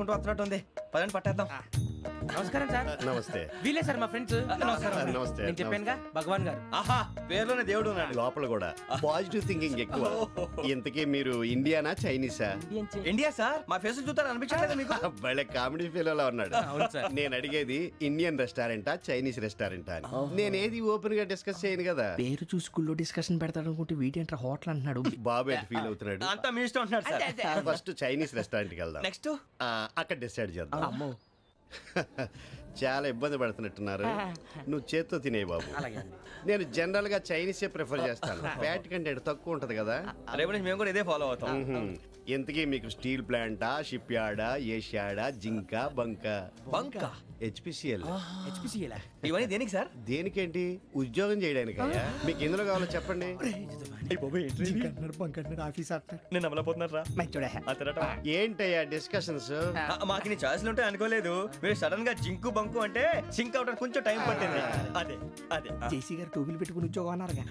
వస్తున్నట్టు ఉంది. పదండి పట్టేద్దాం. నమస్కారం సార్. నమస్తే. వీలే సార్ మా ఫ్రెండ్స్. నమస్తే. నేను చెప్పానుగా భగవాన్ గారు. ఆహా, పేర్లోనే దేవుడు ఉన్నాడు. లోపల కూడా పాజిటివ్ థింకింగ్ ఎక్కువ. ఇంతకీ మీరు ఇండియానా చైనీసా? India sir. మా ఫేస్ చూస్తారు అనిపించలేదు మీకు? భలే కామెడీ ఫీల్ అలా ఉన్నాడు. అవును సార్. నేను అడిగేది ఇండియన్ రెస్టారెంటా చైనీస్ రెస్టారెంటా అని. నేనేది ఓపెన్ గా డిస్కస్ చేయను కదా. పేరు చూసి స్కూల్లో డిస్కషన్ పెడతాడు అనుకుంటే వీటేంట్రా హోటల్ అంటున్నాడు. బాబు ఎట్ ఫీల్ అవుతున్నాడు. అంతా మీ ఇష్టం ఉంటున్నాడు సార్. ఫస్ట్ చైనీస్ రెస్టారెంట్ కి వెళ్దాం. నెక్స్ట్ అక్కడ డిసైడ్ చేద్దాం. అమ్మో. చాలా ఇబ్బంది పడుతున్నట్టున్నారు. నువ్వు చేత్తో తినే బాబు. నేను జనరల్ గా చైనీసే ప్రిఫర్ చేస్తాను. ఫ్యాట్ కంటెంట్ తక్కువ ఉంటది కదా. రేపు నుంచి మేము కూడా ఇదే ఫాలో అవుతాం. ఇంతకీ మీకు స్టీల్ ప్లాంటా, షిప్ యార్డా, ఏషియాడా, జింక, బంకా? బంకా, హెచ్పిసిఎల్. ఇవన్నీ దేనికి సార్? దేనికేంటి? ఉద్యోగం చేయడానికి. మీకు ఎందులో కావాలో చెప్పండి. నేను అమలపోతున్నారా? ఏంటయ్యా డిస్కషన్స్? మాకు నీ ఛాయిస్లు ఉంటాయి అనుకోలేదు. మీరు సడన్ గా జింకు బంకు అంటే సింక్ అవడానికి కొంచెం టైం పట్టింది. అదే అదే జేసీ గారు టోపీలు పెట్టుకుని ఉద్యోగం అన్నారుగా.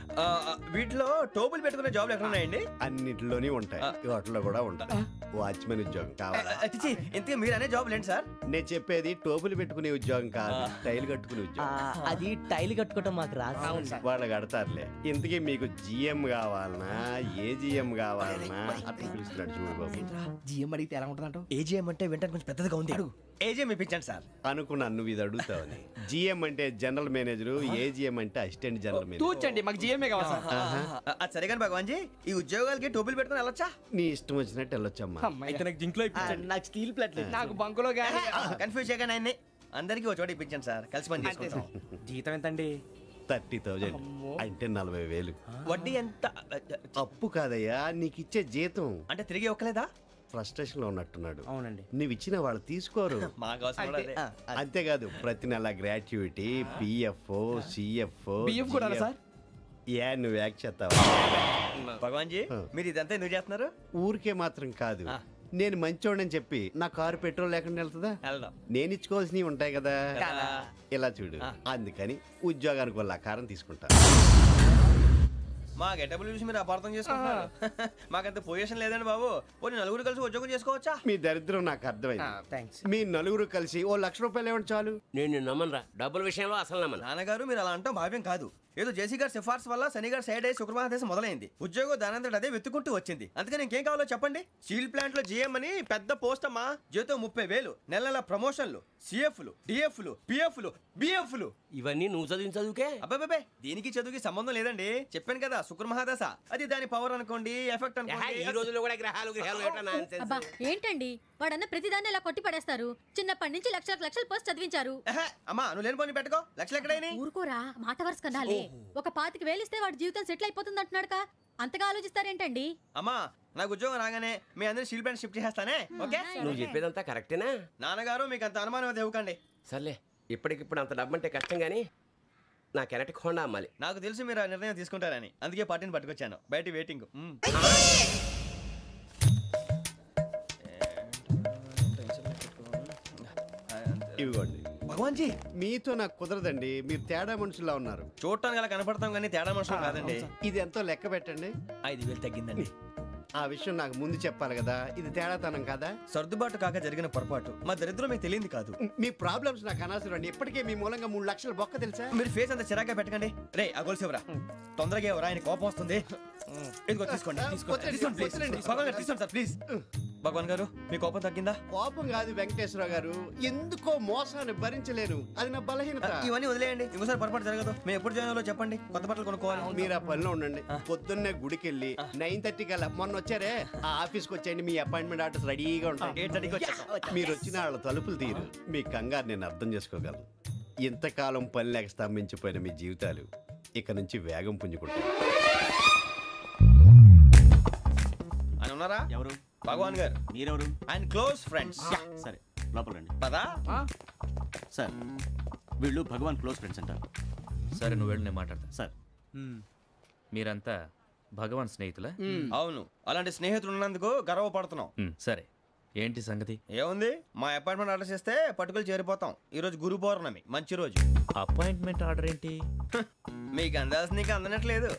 వీటిలో టోపులు పెట్టుకునే జాబ్లు ఎక్కడ ఉన్నాయండి? అన్నిటిలోనే ఉంటాయి. వాటిలో కూడా ఉంటాయి. వాచ్మెన్ ఉద్యోగం కావాలా? ఇంతకీ మీరు అనే జాబ్ ఏంటి సార్? నేను చెప్పేది టోపులు పెట్టుకునే ఉద్యోగం కాదు, టైల్ కట్టుకునే ఉద్యోగం. అది టైల్ కట్టుకోవటం మాకు రాదు. వాళ్ళు కడతారులే. ఇంతకీ మీకు జిఎం కావాలనా, ఏ జిఎం కావాలనా? అట్లా పిలుస్తున్నాడు చూడు బాబు. జిఎం అడిగితే ఎలా ఉంటుందంట? ఏజీఎం అంటే వింటానికి కొంచెం పెద్దదిగా ఉంది. ఏజీఎం ఇప్పించండి సార్. అనుకున్నాను నువ్వు ఇది అడుగుతావని. జిఎం అంటే జనరల్ మేనేజర్, ఏజిఎం అంటే అసిస్టెంట్ జనరల్ మేనేజర్. తూచండి, మాకు జిఎంఏ కావాలి సార్. అది సరే కానీ భగవాన్ జీ, ఈ ఉద్యోగాలకి టోపులు పెట్టుకుని వెళ్ళొచ్చా? నీ ఇష్టం వచ్చినట్టు వెళ్ళొచ్చమ్మా. నాకు జింక్లో నాకు స్టీల్ ప్లేట్ నాకు బంకులో గానీ. కన్ఫ్యూజ్ చేయగానే ఆయన్ని అందరికీ ఒక చోట ఇప్పించండి సార్. కలిసి పని చేసుకుంటాం. జీతం ఎంతండి? 30,000 అంటే 40,000. వడ్డీ ఎంత? అప్పు కాదయ్యా, నీకు ఇచ్చే జీతం. అంటే తిరిగి ఒక్కలేదా? ఫ్రస్ట్రేషన్ లో ఉన్నట్టున్నాడు. అవునండి. నువ్వు ఇచ్చిన వాళ్ళు తీసుకోరు. అంతేకాదు ప్రతి నెల గ్రాట్యుటీ, పిఎఫ్, సిఎఫ్. బిఎఫ్ కూడా సార్? ఏ నువ్వు యాక్ట్ చేస్తావా? భగవాన్ జీ, మీరు ఇదంతా ఎందుకు చేస్తున్నారు? ఊరికే మాత్రం కాదు. నేను మంచోడని చెప్పి నా కారు పెట్రోల్ లేకుండా వెళ్తుందా? నేను ఇచ్చుకోవాల్సినవి ఉంటాయి కదా. ఇలా చూడు, అందుకని ఉద్యోగానికి వాళ్ళ ఆకారం తీసుకుంటా. మా గెటబుల్ చూసి మీరు అపార్థం చేసుకుంటున్నారు. మాకంత పొజిషన్ లేదండి బాబు. పోనీ నలుగురు కలిసి ఉద్యోగం చేసుకోవచ్చా? మీ దరిద్రం నాకు అర్థమైంది. మీ నలుగురు కలిసి ఓ ₹1,00,000 ఇవ్వండి చాలు. నేను నమ్మనరా, డబ్బుల విషయంలో అసలు నమ్మను. నాన్నగారు మీరు అలా అంటాం భావ్యం కాదు. ఏదో జేసీ గారి సిఫార్సు వల్ల శని గారు సైడ్ అయ్యి శుక్రవారం మొదలైంది. ఉద్యోగం దానంతటి అదే వెతుకుంటూ వచ్చింది. అందుకని ఇంకేం కావాలో చెప్పండి. స్టీల్ ప్లాంట్ లో జిఎం అని పెద్ద పోస్ట్ అమ్మా. జీతం 30,000, నెల నెల ప్రమోషన్లు, సిఎఫ్లు, డిఎఫ్లు, పిఎఫ్లు, బిఎఫ్లు. ఇవన్నీ నువ్వు చదివిన చదువుకే? అబ్బాబే, దీనికి చదువుకి సంబంధం లేదండి. చెప్పాను కదా, శుక్ర మహాదశ. అది దాని పవర్ అనుకోండి, ఎఫెక్ట్ అనుకోండి. ఈ రోజుల్లో కూడా గ్రహాలు ఏంటండి వాడన్న ప్రతిదాన్ని ఇలా కొట్టి పడేస్తారు. చిన్నప్పటి నుంచి లక్షలు పోస్ట్ చదివించారు. అమ్మా నువ్వు లేని పోనీ పెట్టుకో. లక్షలు ఎక్కడైనా ఊరుకోరా, మాట వరుస కనాలి. ఒక 25,000 ఇస్తే వాడి జీవితం సెటిల్ అయిపోతుంది అంటున్నాడుగా. అంతగా ఆలోచిస్తారేంటండి? అమ్మా నాకు ఉద్యోగం రాగానే మీ అందరూ స్టీల్ ప్లాంట్ షిఫ్ట్ చేస్తానే. ఓకే, నువ్వు చెప్పేదంతా కరెక్టేనా? నాన్నగారు మీకు అంత అనుమానం అది ఇవ్వకండి. సర్లే, ఇప్పటికిప్పుడు అంత డబ్బు అంటే కష్టం గానీ నాకు ఎలక్ట్రిక్ హోండా అమ్మాలి. నాకు తెలుసు మీరు ఆ నిర్ణయం తీసుకుంటారని, అందుకే పార్టీని పట్టుకొచ్చాను. బయట వెయిటింగ్. ఇవ్వండి. భగవాన్ జీ, మీతో నాకు కుదరదండి. మీరు తేడా మనుషుల్లా ఉన్నారు. చూడటానికి అలా కనపడతాం కానీ తేడా మనుషులు కాదండి. ఇది ఎంతో లెక్క పెట్టండి. 5,000 తగ్గిందండి. ఆ విషయం నాకు ముందు చెప్పాలి కదా. ఇది తేడాతనం కదా. సర్దుబాటు కాక జరిగిన పొరపాటు. మా దరిద్రం మీకు తెలియదు కాదు. మీ ప్రాబ్లమ్స్ నాకు అనవసరం అండి. ఇప్పటికే మీ మూలంగా 3 లక్షల బొక్క తెలుసా. మీరు ఫేస్ అంత చిరాగ్గా పెట్టకండి. రే ఆ గొలుసు ఎవరా? తొందరగా ఎవరా, ఆయన కోపం వస్తుంది. ఇదిగో తీసుకోండి. తీసుకోండి సార్ ప్లీజ్. భగవాన్ గారు మీ కోపం తగ్గిందా? కోపం కాదు వెంకటేశ్వర గారు, ఎందుకో మోసాన్ని భరించలేను. అది నా బలహీనత. ఇవన్నీ వదిలేయండి, ఇంకోసారి పొరపాటు జరగదు. మేము ఎప్పుడు జాయిన్ అవ్వాలో చెప్పండి, కొత్త బట్టలు కొనుక్కోవాలి. మీరు ఆ పనిలో ఉండండి. పొద్దున్నే గుడికి వెళ్ళి 9:30 కల్లా, మొన్న వచ్చారే ఆ ఆఫీస్కి వచ్చేయండి. మీ అపాయింట్మెంట్ ఆర్డర్స్ రెడీగా ఉంటాయి. 8:30 మీరు వచ్చిన వాళ్ళ తలుపులు తీరు. మీ కంగారు నేను అర్థం చేసుకోగలను. ఇంతకాలం పని లేక స్తంభించిపోయిన మీ జీవితాలు ఇక నుంచి వేగం పుంజుకుంటాయి. అని ఉన్నారా? ఎవరు? భగవాన్ గారు. మీరెవరు? ఆయన క్లోజ్ ఫ్రెండ్స్. సరే లోపల రండి. పదా సార్, వీళ్ళు భగవాన్ క్లోజ్ ఫ్రెండ్స్ అంటారు. సరే నువ్వు వెళ్ళి నేను మాట్లాడతా. సార్, మీరంతా భగవాన్ స్నేహితులా? అవును, అలాంటి స్నేహితులు ఉన్నందుకు గర్వపడుతున్నాం. సరే, ఏంటి సంగతి? ఏముంది, మా అపాయింట్మెంట్ ఆర్డర్ చేస్తే పట్టుకులు చేరిపోతాం. ఈ రోజు గురు పౌర్ణమి, మంచి రోజు. అపాయింట్మెంట్ ఆర్డర్ ఏంటి? మీకు అందాల్సిన నీకు అందనట్లేదు.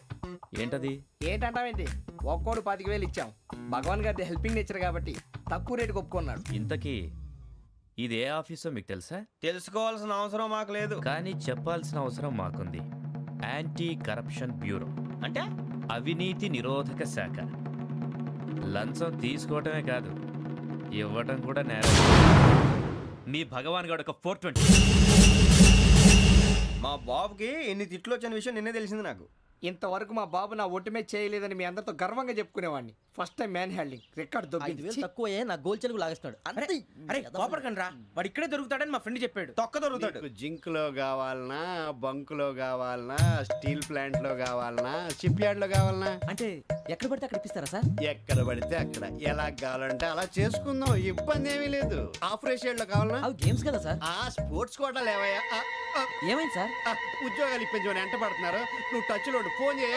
ఏంటది? ఏంటంటావేంటి? ఒక్కోడు 25,000 ఇచ్చాం. భగవాన్ గారి హెల్పింగ్ నేచర్ కాబట్టి తక్కువ రేటుకి ఒప్పుకున్నాడు. ఇంతకీ ఇది ఏ ఆఫీసో మీకు తెలుసా? తెలుసుకోవాల్సిన అవసరం మాకు లేదు. కానీ చెప్పాల్సిన అవసరం మాకుంది. యాంటీ కరప్షన్ బ్యూరో అంటే అవినీతి నిరోధక శాఖ. లంచం తీసుకోవటమే కాదు, ఇవ్వటం కూడా నేరం. మీ భగవాన్ గారు ఒక 420. మా బాబుకి ఎన్ని తిట్లు వచ్చిన విషయం నిన్నే తెలిసింది నాకు. ఇంతవరకు మా బాబు నా ఒట్టుమే చేయలేదని మీ అందరితో గర్వంగా చెప్పుకునేవాడిని. First time man handing record దొబ్బింది. తక్కువ నా గోల్ చెలుగు లాగేస్తున్నాడు. అరే కోపడకండి రా, వాడు ఇక్కడే దొరుకుతాడని మా ఫ్రెండ్ చెప్పాడు. తొక్క దొరుకుతాడు. మీకు జింక్ లో కావాలనా, బంక్ లో కావాలనా, స్టీల్ ప్లాంట్ లో కావాలనా, షిప్ యార్డ్ లో కావాలనా? అంటే ఎక్కడ పడితే అక్కడ ఇప్పిస్తారా సార్? ఎక్కడ పడితే అక్కడ, ఎలా కావాలంటే అలా చేసుకుందాం, ఇబ్బంది ఏమీ లేదు. ఆపరేషన్ లో కావాలనా? అవి గేమ్స్ కదా సార్. ఆ స్పోర్ట్స్ కోటా లేవయ్యా. ఏమైంది సార్? ఉద్యోగాలు ఇప్పించమని ఎంట పడుతున్నారు. నువ్వు టచ్ లో ఫోన్ చేయ.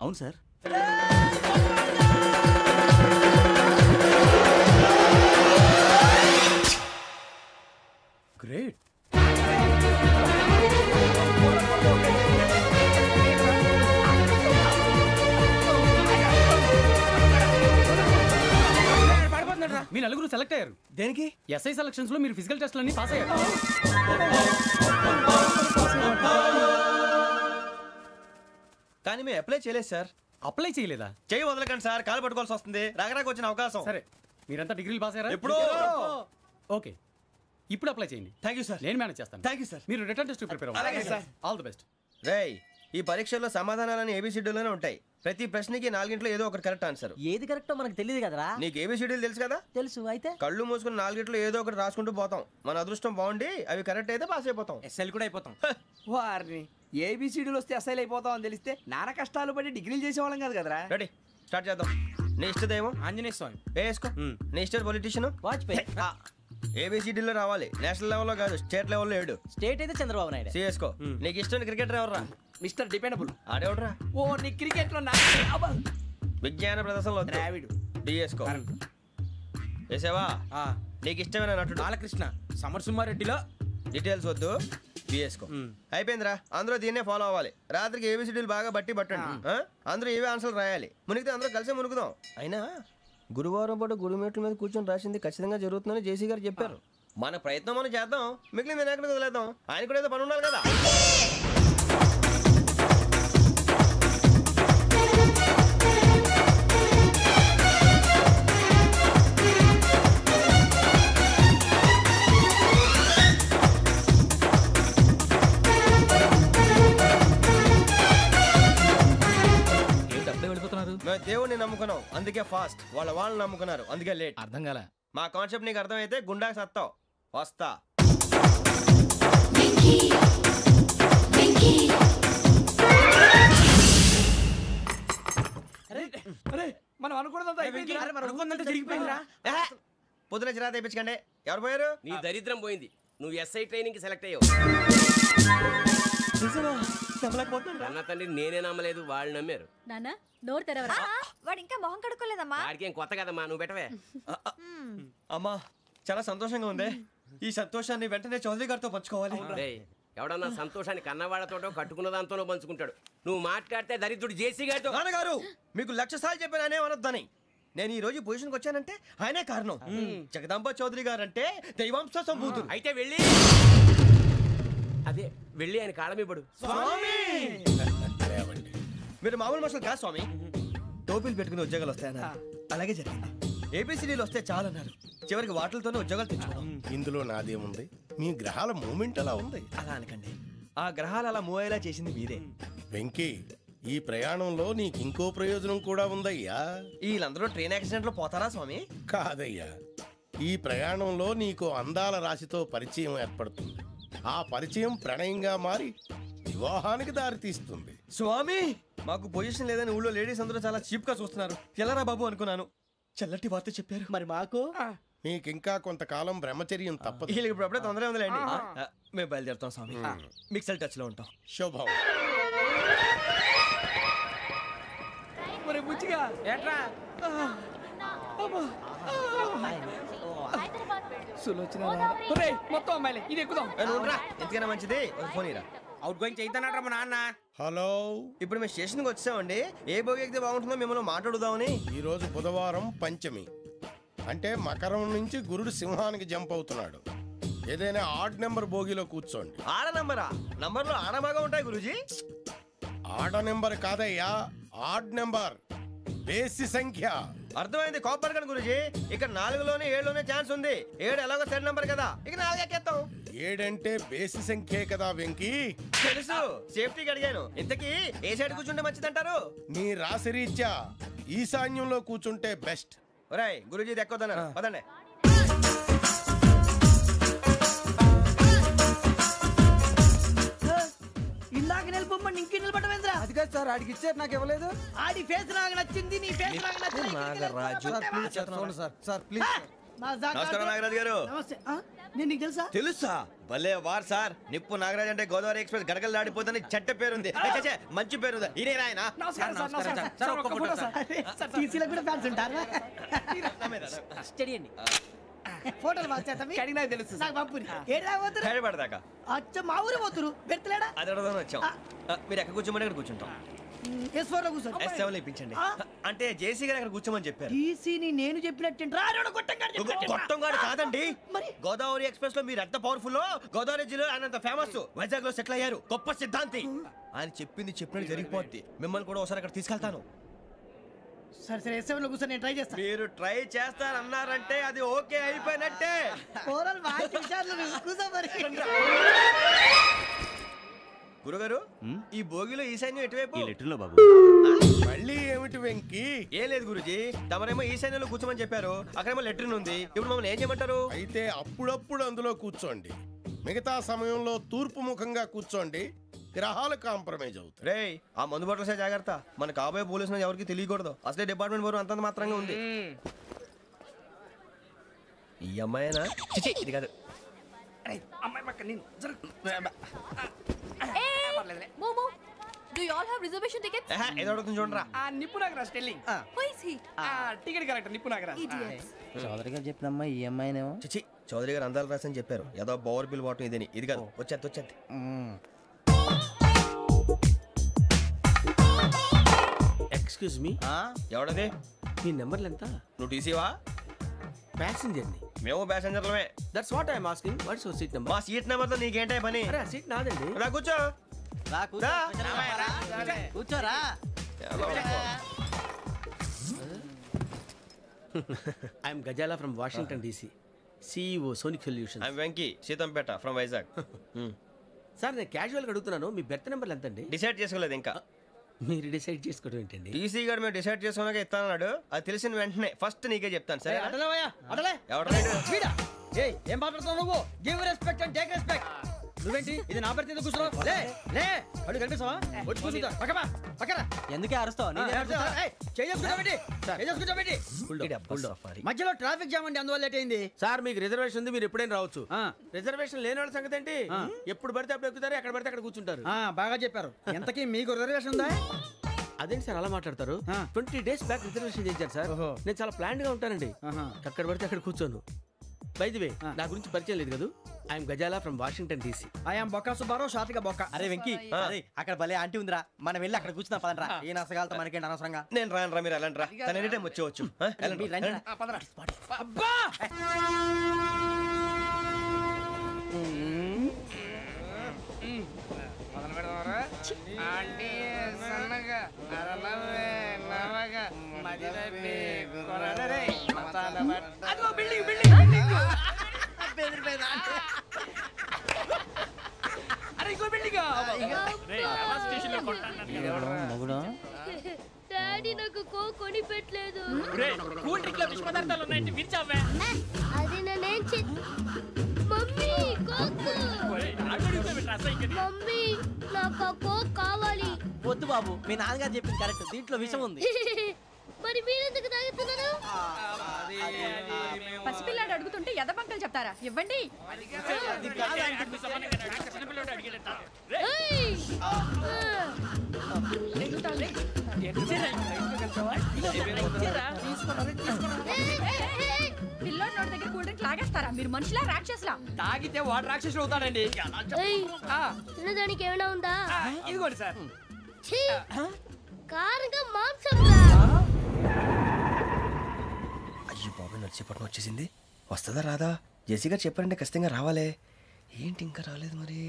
అవును సార్. గ్రేట్. మీ నలుగురు సెలెక్ట్ అయ్యారు. దేనికి? ఎస్ఐ సెలక్షన్స్ లో మీరు ఫిజికల్ టెస్ట్లన్నీ పాస్ అయ్యారు. కానీ మేము అప్లై చేయలేదు సార్. అప్లై చేయలేదా? చేయి వదలకండి సార్, కాలు పట్టుకోవాల్సి వస్తుంది. రాగరాకు వచ్చిన అవకాశం. సరే, మీరంతా డిగ్రీలు పాస్ అయ్యారా? ఎప్పుడో. ఓకే, ఇప్పుడు అప్లై చేయండి. Thank you sir. నేను మేనేజ్ చేస్తాను. Thank you sir. మీరు రిటర్న్ టెస్ట్ ప్రిపేర్ అలాగే అవ్వండి. సార్. All the best. రేయ్, ఈ పరీక్షల్లో సమాధానాలని ఏబిసిడ్యూల్లోనే ఉంటాయి. ప్రతి ప్రశ్నకి 4 ఏదో ఒకటి కరెక్ట్ ఆన్సర్. ఏది కరెక్టో మనకు తెలియదు కదరా. నీకు ఏబిసిడ్యూల్ తెలుసు కదా? తెలుసు. అయితే కళ్ళు మూసుకుని 4 ఏదో ఒకటి రాసుకుంటూ పోతాం. మన అదృష్టం బాగుండి అవి కరెక్ట్ అయితే పాస్ అయిపోతాం. ఎస్ఎల్ కూడా అయిపోతాం. వారిని ఏబిసిడీలు వస్తే ఎస్ఐలు అయిపోతాం అని తెలిస్తే నానా కష్టాలు పడి డిగ్రీలు చేసేవాళ్ళం కాదు కదరా. రెడీ, స్టార్ట్ చేద్దాం. నీ ఇష్టదేమో ఆంజనేయ స్వామి. వేసుకో. నీ ఇష్ట పొలిటీషియన్ వాజ్పేయి. ఏబిసిడీలో రావాలి. నేషనల్ లెవెల్లో కాదు, స్టేట్ లెవెల్లో 7. స్టేట్ అయితే చంద్రబాబు నాయుడు. సిఎస్కో. నీకు ఇష్టం క్రికెటర్ ఎవర్రా? Mister dependable. ఆడేవడరా? ఓ నీ క్రికెట్ లో విజ్ఞాన ప్రదర్శనలో ద్రావిడు. డిఎస్కో. వేసావా? నీకు ఇష్టమైన నటుడు? బాలకృష్ణ. సమర్ సుమారెడ్డిలో డీటెయిల్స్ వద్దు, బిఎస్కో. అయిపోయిందిరా. అందరూ దీన్నే ఫాలో అవ్వాలి. రాత్రికి ఏబిసిడీలు బాగా బట్టి పట్టండి. అందరూ ఏవే ఆన్సర్లు రాయాలి. మునిగితే అందరూ కలిసి మునుగుదాం. అయినా గురువారం పాటు గురుమేట్ల మీద కూర్చొని రాసింది ఖచ్చితంగా జరుగుతుందని జేసీ గారు చెప్పారు. మన ప్రయత్నం మనం చేద్దాం, మిగిలింది నేను ఎక్కడికి వదిలేద్దాం. ఆయన కూడా ఏదో పని ఉండాలి కదా. మేము దేవుడిని నమ్ముకున్నాం, అందుకే ఫాస్ట్. వాళ్ళు నమ్ముకున్నారు, అందుకే లేట్. అర్థం కాల. మా కాన్సెప్ట్ నీకు అర్థమైతే గుండాకి సత్తావు. వస్తా. మనం అనుకున్నదంతా జరిగిపోయిందిరా. పొద్దున చిరా తెప్పించకండి. ఎవరు పోయారు? నీ దరిద్రం పోయింది. నువ్వు ఎస్ఐ ట్రైనింగ్ కి సెలెక్ట్ అయ్యావు. అన్న తండ్రి నేనే నమ్మలేదు, వాళ్ళు నమ్మారు. నాన్న డోర్ తెరవరా. వాడు ఇంకా మొహం కడుక్కోలేదమ్మా. వాడికి ఏం కొత్త కదమ్మా, నువ్వు పెట్టవే. అమ్మా చాలా సంతోషంగా ఉంది. ఈ సంతోషాన్ని వెంటనే చౌదరి గారితో పంచుకోవాలి. రేయ్, ఎవడన్నా సంతోషాన్ని కన్నవాళ్లతోటో కట్టుకున్న దాంతోనో పంచుకుంటాడు. నువ్వు మాట్లాడితే దరిద్రుడు జేసీ గారితో. నాన్నగారు మీకు 1,00,000 సార్లు చెప్పాను అనే అనొద్దని. నేను ఈ రోజు పొజిషన్కి వచ్చానంటే ఆయనే కారణం. జగదాంబ చౌదరి గారు అంటే దైవాంశ సంభూతుడు. అయితే వెళ్ళి అదే వెళ్ళి ఆయన కాళ్ళమివ్వడు. మీరు మామూలు మనుషులు కాదు స్వామి. టోపీలు పెట్టుకుని ఉద్యోగాలు వస్తాయన్నారు, అలాగే జరిగింది. ఏబిసిడీలు వస్తే చాలన్నారు, చివరికి వాటిలతోనే ఉద్యోగాలు తెచ్చుకున్నాం. ఇందులో నాదేముంది? మీ గ్రహాల మూమెంట్ అలా ఉంది. అలా అనకండి, ఆ గ్రహాలు అలా మూవ్ అయ్యేలా చేసింది మీరే. వెంకీ, ఈ ప్రయాణంలో నీకు ఇంకో ప్రయోజనం కూడా ఉందయ్యా. వీళ్ళందరూ ట్రైన్ యాక్సిడెంట్ లో పోతారా స్వామి? కాదయ్యా, ఈ ప్రయాణంలో నీకు అందాల రాశితో పరిచయం ఏర్పడుతుంది. ఆ పరిచయం ప్రణయంగా మారి వివాహానికి దారితీస్తుంది. స్వామి, మాకు పొజిషన్ లేదని ఊళ్ళో లేడీస్ అందరూ చాలా చీప్ గా చూస్తున్నారు. ఎలారా బాబు అనుకున్నాను, చల్లటి వార్త చెప్పారు. మరి మాకు నీకింకా కొంతకాలం బ్రహ్మచర్యం తప్పదు. వీళ్ళకి ఇప్పుడు అప్పుడే తొందరగా ఉందిలేండి. మేము బయలుదేరుతాం స్వామి, మిక్సెల్ టచ్ లో ఉంటాం. శుభం. మొత్తం అమ్మాయిలే, ఇది ఎక్కుదాం. ఎందుకైనా మంచిది ఒక ఫోన్ ఇరా. అవుట్ గోయింగ్ చేద్దానట్రా మా నాన్న. హలో, ఇప్పుడు మేము స్టేషన్కి వచ్చామండి. ఏ బోగి ఎక్కితే బాగుంటుందో మిమ్మల్ని మాట్లాడుదామని. ఈరోజు బుధవారం పంచమి, అంటే మకరం నుంచి గురుడు సింహానికి జంప్ అవుతున్నాడు. ఏదైనా ఆడ్ నెంబర్ బోగిలో కూర్చోండి. ఆడ నంబరా? నంబర్లో ఆడ బాగా ఉంటాయి గురూజీ. ఆడ నెంబర్ కాదయ్యా, ఆడ్ నెంబర్, బేసి సంఖ్య. అర్థమైంది, కాపర్ కన్ గురూజీ. ఇక్కడ 4లోనే 7లోనే ఛాన్స్ ఉంది. 7 ఎలాగో సెడ్ నంబర్ కదా, ఇక 4 ఎక్కేస్తాం. 7 అంటే బేసి సంఖ్యే కదా వెంకీ. తెలుసు, సేఫ్టీకి అడిగాను. ఇంతకీ ఏ సైడ్ కూర్చుంటే మంచిదంటారు? నీ రాశి రీత్యా ఈశాన్యంలో కూర్చుంటే బెస్ట్. ఒరాయ్, గురూజీ దెక్కొద్దన్నారు, పదండి. ఇందాక నిలబొమ్మని ఇంకే నిలబడమేంద్రా? అది కాదు సార్, ఆడికి ఇచ్చారు, నాకు ఇవ్వలేదు. ఆడి ఫేస్ నాకు నచ్చింది, నీ ఫేస్ నాకు నచ్చింది. Sir please. నమస్కారం నాగరాజు గారు. నమస్తే. నేను నీకు తెలుసా? తెలుసా? భలే వార్ సార్. నిప్పు నాగరాజ్ అంటే గోదావరి ఎక్స్ప్రెస్ గడగలు దాడిపోతుంది చెట్ట పేరుంది. మంచి పేరు. ఇదే ఆయన. నమస్కారం సార్, నమస్కారం సార్. ఒక్క ఫోటో సార్. సార్ టీసీలో కూడా ఫ్యాన్స్ ఉంటారా? స్టడీ అండి. ఫోటోలు మార్చేస్తాం. కడిగి నాకు తెలుసు. నాకు పంపుని. ఏడు రాబోతురు? హైదరాబాద్. అచ్చ మా ఊరు పోతురు. పెడతలేడా? అది అడగదామని వచ్చాం. మీరు ఎక్కడ కూర్చోమని అక్కడ కూర్చుంటాం. S4 లో కూర్చో. S7 ఇప్పించండి. అంటే జేసీ గారు అక్కడ కూర్చోమని చెప్పారు. టీసీని నేను చెప్పినట్టు గొట్టంగాడు కాదండి. గోదావరి ఎక్స్ప్రెస్ లో మీరు ఎంత పవర్ఫుల్, గోదావరి జిల్లా ఆయన ఫేమస్. వైజాగ్ లో సెటిల్ అయ్యారు, గొప్ప సిద్ధాంతి. ఆయన చెప్పింది చెప్పినట్టు జరిగిపోద్ది. మిమ్మల్ని కూడా ఒకసారి అక్కడ తీసుకెళ్తాను. సరే సరే, S7 లో కూర్చొని నేను ట్రై చేస్తాను. మీరు ట్రై చేస్తారన్నారంటే అది ఓకే అయిపోయినట్టే. గురుగారు, ఈ భోగిలో ఈశాన్యం ఎటువైపు? ఈ లెటర్లో బాబు. మళ్ళీ ఏమిటి వెంకీ? ఏం లేదు గురుజీ, తమరేమో ఈశాన్యంలో కూర్చోమని చెప్పారు, అక్కడేమో లెటర్ ఉంది. ఇప్పుడు మమ్మల్ని ఏం చేయమంటారు? అయితే అప్పుడప్పుడు అందులో కూర్చోండి, మిగతా సమయంలో తూర్పు ముఖంగా కూర్చోండి. గ్రహాలు కాంప్రమైజ్ అవుతాయి. రే, ఆ మందు బట్టలసే జాగ్రత్త. మన కాబోయే పోలీసులు ఎవరికి తెలియకూడదు. అసలే డిపార్ట్మెంట్ బోరు అంతంత మాత్రంగా ఉంది. ఈ అమ్మాయినా? చిచి, ఇది కాదు. అమ్మాయి పక్క నేను. Momo, do you all have reservation tickets? ఏదో అడుగుతుంది చూడరా. నిప్పు Nagaraj telling. Who is he? Ticket correct, నిప్పు నాగరాజ్. Idiots. చౌదరి గారు చెప్పినమ్మా ఈ అమ్మాయినేమో. చిచి, చౌదరి గారు అందాలు రాసని చెప్పారు. ఏదో బోర్ బిల్ వాటం ఇదని. ఇది కాదు, వచ్చేది. Excuse me, ఎవడది? మీ నెంబర్లు ఎంత? నువ్వు టీసీవా? ప్యాసింజర్ ని. మేము ప్యాసెంజర్లమే. That's what I'm asking. What's your seat number? మా సీట్ నెంబర్ తో నీకేంటే పని? అరే, ఆ సీట్ నాదండి. రా కూర్చో. రా. కూర్చోరా. I'm Ghazala from Washington DC, CEO Sonic Solutions. I'm Venky, Seethampeta from Vizag. Sir, నేను క్యాజువల్గా అడుగుతున్నాను, మీ బెర్త్ నెంబర్లు ఎంత అండి? డిసైడ్ చేసుకోలేదు ఇంకా. మీరు డిసైడ్ చేసుకోవడం ఏంటండి? టీసీ గారు మేము డిసైడ్ చేసుకున్నాక ఇస్తానన్నాడు. అది తెలిసిన వెంటనే ఫస్ట్ నీకే చెప్తాను. సరే? అడలే ఎవరు? ఏం మాట్లాడుతావు నువ్వు? Give respect and take respect. నువ్వేంటి ఇది నా పరిస్థితి ఎందుకు కూర్చున్నావు? లే లే, అడుగు కనిపిస్తావా? వచ్చి కూర్చుంటా. పక్కన ఎందుకే అరుస్తావు? మధ్యలో ట్రాఫిక్ జామ్ అండి, అందువల్ల లేట్ అయింది. సార్, మీకు రిజర్వేషన్ ఉంది, మీరు ఎప్పుడైనా రావచ్చు. రిజర్వేషన్ లేని వాళ్ళ సంగతి ఏంటి? ఎప్పుడు పడితే అప్పుడు ఎక్కుతారు, ఎక్కడ పడితే అక్కడ కూర్చుంటారు. బాగా చెప్పారు. ఎంతకీ మీకు రిజర్వేషన్ ఉందా? అదేంటి సార్ అలా మాట్లాడతారు? 20 days బ్యాక్ రిజర్వేషన్ చేశారు సార్. నేను చాలా ప్లాన్డ్ గా ఉంటానండి. అక్కడ పడితే అక్కడ కూర్చోను. బై ది వే నా గురించి పరిచయం లేదు కదా. I'm Ghazala from Washington DC. I'm Bokka Subbarao షాతిక బొక్క. అరే వెంకీ అరే అక్కడ భలే ఆంటీ ఉందిరా, మనం వెళ్ళి అక్కడ కూర్చున్నా పదండ్రా. ఏ నసగాలతో మనకేంటి అనవసరంగా. నేను రాను రా, మీరు వెళ్ళండి రా. తన ఎనీ టైం వచ్చేవచ్చు. అబ్బా డాడీ నాకు కోక్ కొని పెట్టలేదు. అది నేనేం మమ్మీ కోక్. మమ్మీ నాకు ఆ కోక్ కావాలి. వద్దు బాబు, మీ నాన్నగారు చెప్పింది కరెక్ట్, దీంట్లో విషయం ఉంది. మరి మీరెందుకు తాగుతున్నారు? పసిపిల్లాడు అడుగుతుంటే ఎదబంకలు చెప్తారా? ఇవ్వండి. పిల్లోడి నోటి దగ్గర కూల్ డ్రింక్ లాగేస్తారా? మీరు మనుషులా రాక్షసులా? తాగితే వాడు రాక్షసుడు అవుతాడండి. తినడానికి ఏమైనా ఉందా? ఇదిగోండి సార్. కారంగా మాంసం. అయ్యో బాబు, నడిచేపట్నం వచ్చేసింది. వస్తుందా రాదా? జెసి గారు చెప్పారంటే ఖచ్చితంగా రావాలే. ఏంటి ఇంకా రాలేదు మరి?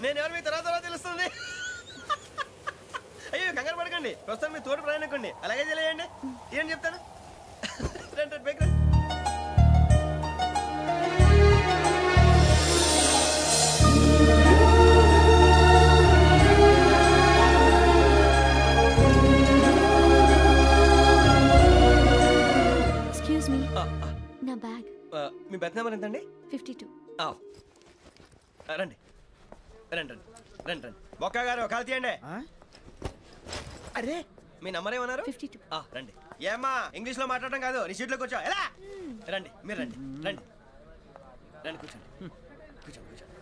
నేను ఎవరు మీ తర్వాత తెలుస్తుంది. అయ్యో కంగారు పడకండి, ప్రస్తుతం మీ తోటి ప్రయాణకండి. అలాగే తెలియండి. ఏం చెప్తాను రండి బైక్ రండి. ఎక్స్క్యూజ్ మీ, నా బ్యాగ్. మీ బెత్ నెంబర్ ఎంతండి? 52. రండి రండి రండి రండి రండి. బొక్క గారు కాల్ తీయండి. అరే మీ నంబర్ ఏమన్నారు? 52. రండి. ఏమ్మా ఇంగ్లీష్ లో మాట్లాడడం కాదు, నీ సీట్లోకి వచ్చా ఎలా? రండి మీరు రండి రండి రండి కూర్చోండి కూర్చోండి కూర్చోండి.